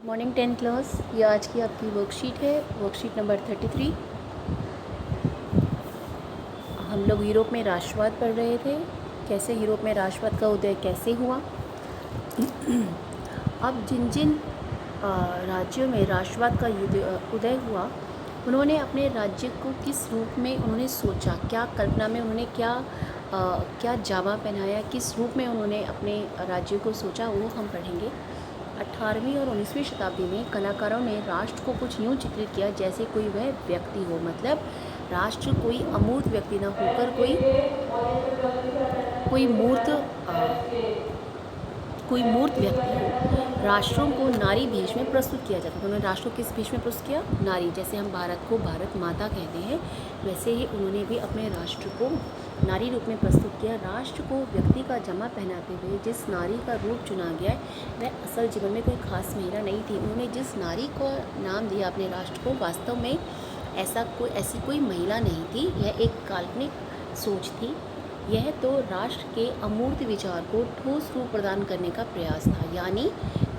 Morning 10th class. ये आज की आपकी वर्कशीट है, वर्कशीट नंबर 33। हम लोग यूरोप में राष्ट्रवाद पढ़ रहे थे, कैसे यूरोप में राष्ट्रवाद का उदय कैसे हुआ। अब जिन जिन राज्यों में राष्ट्रवाद का उदय हुआ, उन्होंने अपने राज्य को किस रूप में उन्होंने सोचा, क्या कल्पना में उन्होंने क्या जामा पहनाया, किस रूप में उन्होंने अपने राज्य को सोचा, वो हम पढ़ेंगे। 18वीं और 19वीं शताब्दी में कलाकारों ने राष्ट्र को कुछ यूँ चित्रित किया जैसे कोई वह व्यक्ति हो, मतलब राष्ट्र कोई अमूर्त व्यक्ति न होकर कोई मूर्त व्यक्ति हो। राष्ट्रों को नारी भेष में प्रस्तुत किया जाता था। उन्होंने राष्ट्र को किस भेष में प्रस्तुत किया? नारी। जैसे हम भारत को भारत माता कहते हैं, वैसे ही उन्होंने भी अपने राष्ट्र को नारी रूप में प्रस्तुत किया। राष्ट्र को व्यक्ति का जमा पहनाते हुए जिस नारी का रूप चुना गया है वह असल जीवन में कोई खास महिला नहीं थी। उन्होंने जिस नारी को नाम दिया अपने राष्ट्र को, वास्तव में ऐसी कोई महिला नहीं थी, यह एक काल्पनिक सोच थी। यह तो राष्ट्र के अमूर्त विचार को ठोस रूप प्रदान करने का प्रयास था, यानी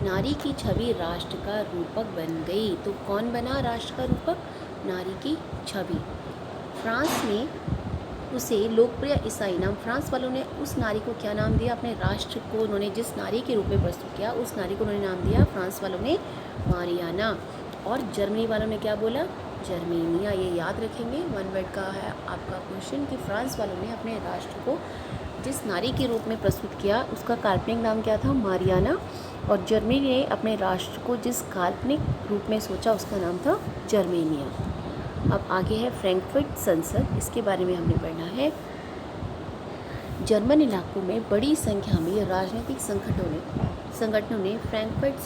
नारी की छवि राष्ट्र का रूपक बन गई। तो कौन बना राष्ट्र का रूपक? नारी की छवि। फ्रांस में उसे लोकप्रिय ईसाई नाम, फ्रांस वालों ने उस नारी को क्या नाम दिया? अपने राष्ट्र को उन्होंने जिस नारी के रूप में प्रस्तुत किया, उस नारी को उन्होंने नाम दिया, फ्रांस वालों ने, मारियाना। और जर्मनी वालों ने क्या बोला? जर्मेनिया। ये याद रखेंगे, वन वर्ड का है आपका क्वेश्चन कि फ्रांस वालों ने अपने राष्ट्र को जिस नारी के रूप में प्रस्तुत किया उसका काल्पनिक नाम क्या था? मारियाना। और जर्मनी ने अपने राष्ट्र को जिस काल्पनिक रूप में सोचा उसका नाम था जर्मेनिया। अब आगे है फ्रैंकफर्ट संसद, इसके बारे में हमने पढ़ना है। जर्मन इलाकों में बड़ी संख्या में राजनीतिक संगठनों ने फ्रैंकफर्ट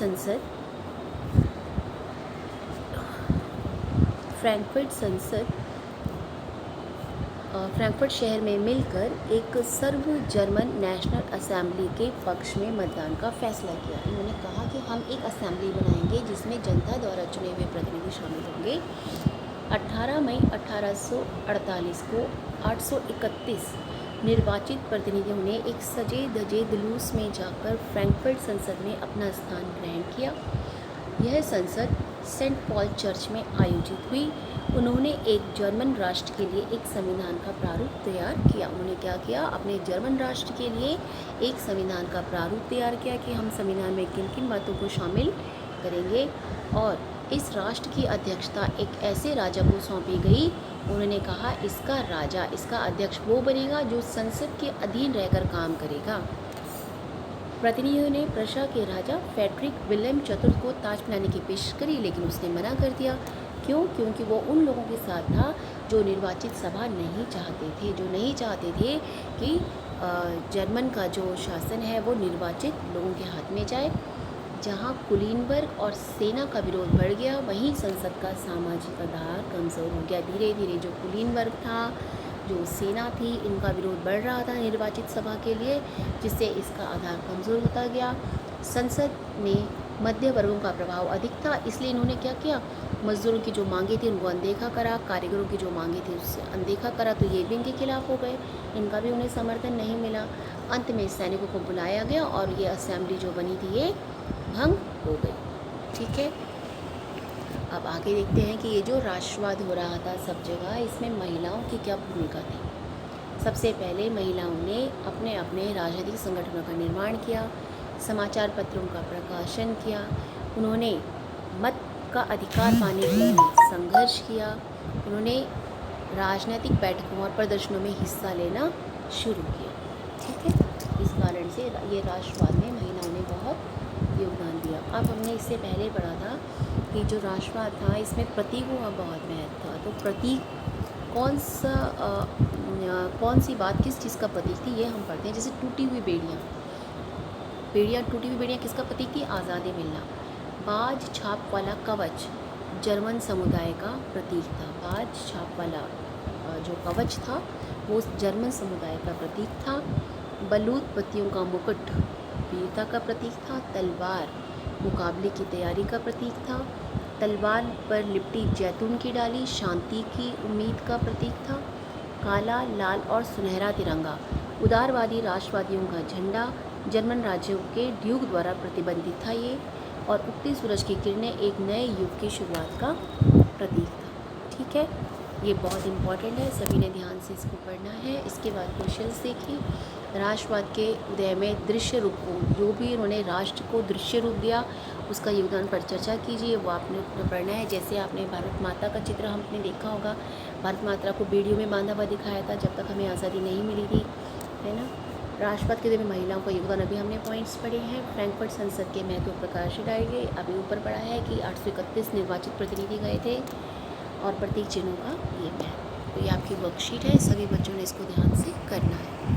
शहर में मिलकर एक सर्व जर्मन नेशनल असेंबली के पक्ष में मतदान का फैसला किया। इन्होंने कहा कि हम एक असेंबली बनाएंगे जिसमें जनता द्वारा चुने हुए प्रतिनिधि शामिल होंगे। 18 मई 1848 को 831 निर्वाचित प्रतिनिधियों ने एक सजे धजे जुलूस में जाकर फ्रैंकफर्ट संसद में अपना स्थान ग्रहण किया। यह संसद सेंट पॉल चर्च में आयोजित हुई। उन्होंने एक जर्मन राष्ट्र के लिए एक संविधान का प्रारूप तैयार किया। उन्होंने क्या किया? अपने जर्मन राष्ट्र के लिए एक संविधान का प्रारूप तैयार किया कि हम संविधान में किन किन बातों को शामिल करेंगे। और इस राष्ट्र की अध्यक्षता एक ऐसे राजा को सौंपी गई। उन्होंने कहा इसका अध्यक्ष वो बनेगा जो संसद के अधीन रहकर काम करेगा। प्रतिनिधियों ने प्रशा के राजा फ्रेडरिक विलियम चतुर्थ को ताज पहनाने की पेश करी, लेकिन उसने मना कर दिया। क्यों? क्योंकि वो उन लोगों के साथ था जो निर्वाचित सभा नहीं चाहते थे कि जर्मन का जो शासन है वो निर्वाचित लोगों के हाथ में जाए। जहाँ कुलीनबर्ग और सेना का विरोध बढ़ गया, वहीं संसद का सामाजिक आधार कमज़ोर हो गया। धीरे धीरे जो कुलीनबर्ग था, जो सेना थी, इनका विरोध बढ़ रहा था निर्वाचित सभा के लिए, जिससे इसका आधार कमज़ोर होता गया। संसद में मध्य वर्गों का प्रभाव अधिक था, इसलिए इन्होंने क्या किया? मजदूरों की जो मांगे थी उनको अनदेखा करा, कारीगरों की जो मांगे थी उससे अनदेखा करा, तो ये भी इनके खिलाफ हो गए, इनका भी उन्हें समर्थन नहीं मिला। अंत में सैनिकों को बुलाया गया और ये असेंबली जो बनी थी ये भंग हो गई। ठीक है, अब आगे देखते हैं कि ये जो राष्ट्रवाद हो रहा था सब जगह, इसमें महिलाओं की क्या भूमिका थी। सबसे पहले महिलाओं ने अपने अपने राजनीतिक संगठनों का निर्माण किया, समाचार पत्रों का प्रकाशन किया, उन्होंने मत का अधिकार पाने के लिए संघर्ष किया, उन्होंने राजनीतिक बैठकों और प्रदर्शनों में हिस्सा लेना शुरू किया। ठीक है, इस कारण से ये राष्ट्रवाद में महिलाओं ने बहुत योगदान दिया। अब हमने इससे पहले पढ़ा था कि जो राष्ट्रवाद था इसमें प्रतीकों का बहुत महत्व था। तो प्रतीक कौन सी बात किस चीज़ का प्रतीक थी, ये हम पढ़ते हैं। जैसे टूटी हुई बेड़ियाँ किसका प्रतीक थी? आज़ादी मिलना। बाज छाप वाला कवच जर्मन समुदाय का प्रतीक था। बाज छाप वाला जो कवच था वो जर्मन समुदाय का प्रतीक था। बलूत पत्तियों का मुकुट वीरता का प्रतीक था। तलवार मुकाबले की तैयारी का प्रतीक था। तलवार पर लिपटी जैतून की डाली शांति की उम्मीद का प्रतीक था। काला, लाल और सुनहरा तिरंगा उदारवादी राष्ट्रवादियों का झंडा जर्मन राज्यों के ड्यूक द्वारा प्रतिबंधित था। ये और उगती सूरज की किरणें एक नए युग की शुरुआत का प्रतीक था। ठीक है, ये बहुत इम्पॉर्टेंट है, सभी ने ध्यान से इसको पढ़ना है। इसके बाद क्वेश्चंस देखिए। राष्ट्रवाद के उदय में दृश्य रूप को, जो भी उन्होंने राष्ट्र को दृश्य रूप दिया उसका योगदान पर चर्चा कीजिए, वो आपने पढ़ना है। जैसे आपने भारत माता का चित्र हमने देखा होगा, भारत माता को बेड़ियों में बांधा हुआ दिखाया था जब तक हमें आज़ादी नहीं मिली थी, है ना। राष्ट्रपति के उदय में महिलाओं का योगदान अभी हमने पॉइंट्स पढ़े हैं। फ्रैंकफर्ट संसद के महत्व प्रकाशित आएंगे, अभी ऊपर पढ़ा है कि 831 निर्वाचित प्रतिनिधि गए थे और प्रतीक चिन्हों का ये महत्व। तो ये आपकी वर्कशीट है, सभी बच्चों ने इसको ध्यान से करना है।